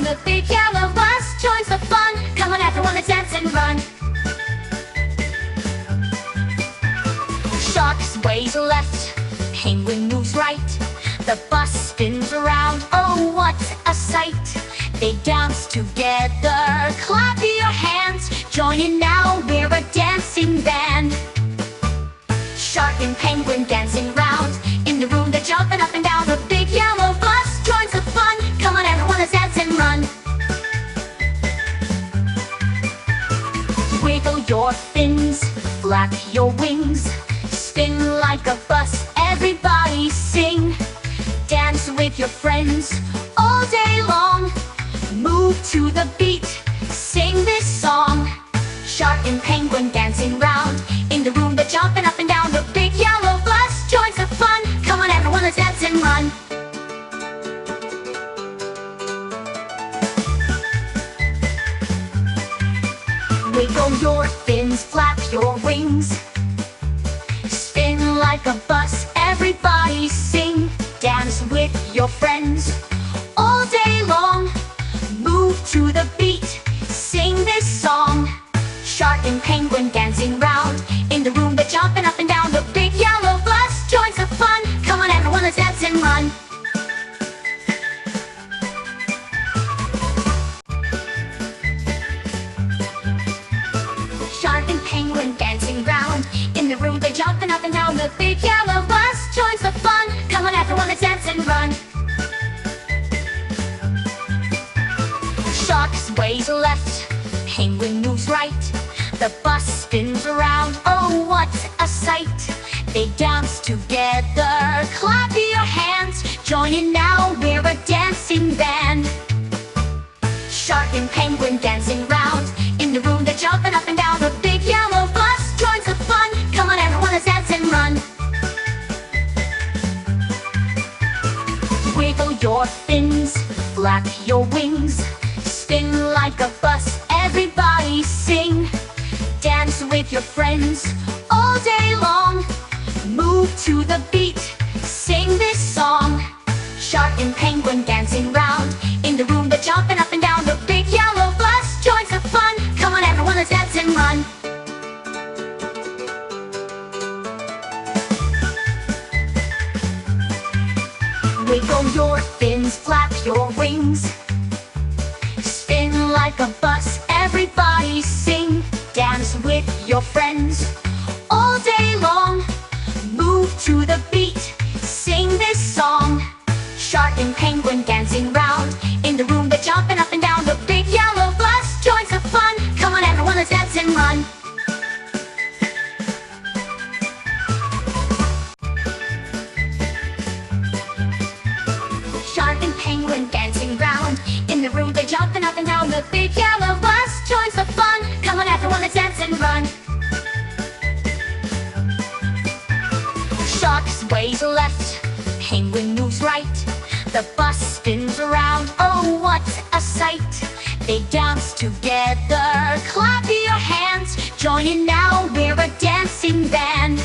the big yellow bus joins the fun. Come on everyone, let's dance and run. Shark sways left, penguin moves right. The bus spins around, oh what a sight. They dance together, clap your hands. Join in now, we're a dancing band. Shark and penguin dancing round. In the room they're jumping up and down. The big yellow bus joins the fun. Come on everyone, let's dance and run. Wiggle your fins, flap your wings. Spin like a bus, everybody sing. Dance with your friends all day long. Move to the beat, sing this song. Shark and penguin dancing round. In the room they're jumping up and down. The big yellow bus joins the fun. Come on everyone, let's dance and run. Wiggle your fins, flap your wings. Spin like a bus, everybody sing. Dance with your friends all day long. Move to the beat, sing this song. Shark and penguin dancing round. In the room they're jumping up and down. The big yellow bus joins the fun. Come on everyone, let's dance and run. Shark and penguin dancing round. In the room they're jumping up and down. The big yellow bus joins the fun. Come on everyone, let's dance and run. Shark sways left, penguin moves right. The bus spins around, oh what a sight. They dance together, clap your hands. Join in now, we're a dancing band. Shark and penguin dancing round. In the room they're jumping up and down. The big yellow bus joins the fun. Come on everyone, let's dance and run. Wiggle your fins, flap your wings. Spin like a bus, everybody sing. Dance with your friends all day long. Move to the beat, sing this song. Shark and penguin dancing round. In the room they're jumping up and down. The big yellow bus joins the fun. Come on everyone, let's dance and run. Wiggle your fins, flap your wings. Spin like a bus, everybody sing. Dance with your friends all day long. Move to the beat, sing this song. Shark and penguin dancing round. In the room they're jumping up and down. The big yellow bus joins the fun. Come on everyone, let's dance and run. Shark and penguin dancing round. In the room they're jumping up and down. The big yellow bus joins the fun. Come on everyone, let's dance and run. Shark sways left, penguin moves right. The bus spins around, oh what a sight. They dance together, clap your hands. Join in now, we're a dancing band.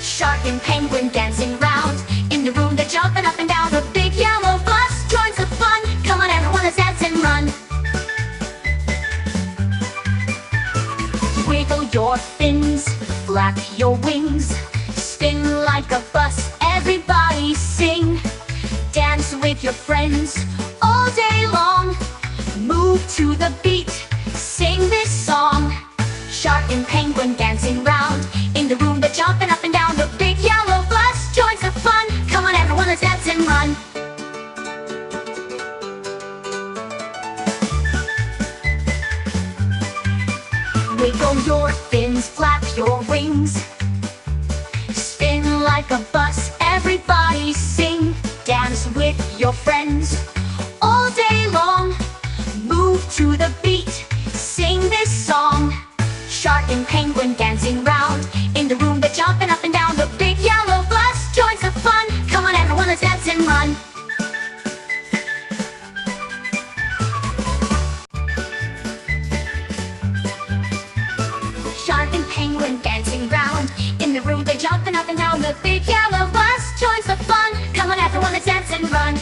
Shark and penguin dancing round. In the room they're jumping up and down. The big yellow bus joins the fun. Come on everyone, let's dance and run. Wiggle your fins, flap your wings. Spin like a bus, everybody sing. Dance with your friends all day long. Move to the beat, sing this song. Shark and penguin dancing round. In the room they're jumping up and down. The big yellow bus joins the fun. Come on everyone, let's dance and run. Wiggle your fins, flap your wings. Spin like a bus, everybody sing. Dance with your friends all day long. Move to the beat, sing this song. Shark and penguin dancing round. In the room they're jumping up and down. The big yellow bus joins the fun. Come on everyone, let's dance and run. Shark and penguin dancing round. In the room they're jumping up and down. The big yellow bus joins the fun. Come on everyone, let's dance and run.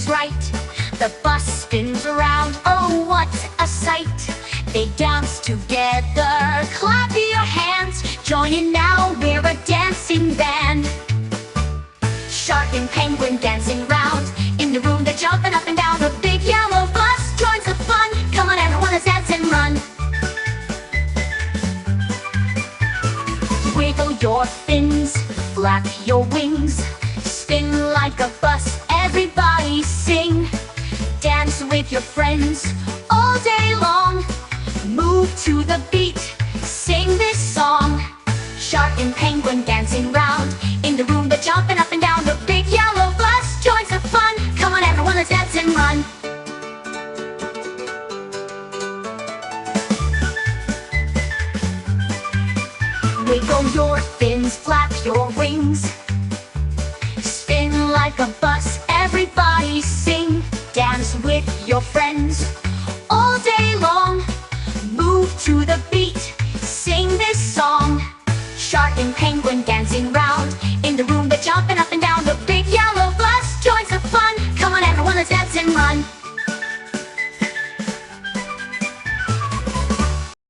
right. The bus spins around, oh what a sight. They dance together, clap your hands. Join in now, we're a dancing band. Shark and penguin dancing round. In the room they're jumping up and down. The big yellow bus joins the fun. Come on everyone, let's dance and run. Wiggle your fins, flap your wings. Spin like a bus, everybody sing. Dance with your friends all day long. Move to the beat, sing this song. Shark and penguin dancing round. In the room they're jumping up and down. The big yellow bus joins the fun. Come on everyone, let's dance and run. Wiggle your fins, flap your wings. Spin like a bus, everybody sing. Dance with your friends all day long. Move to the beat, sing this song. Shark and penguin dancing round.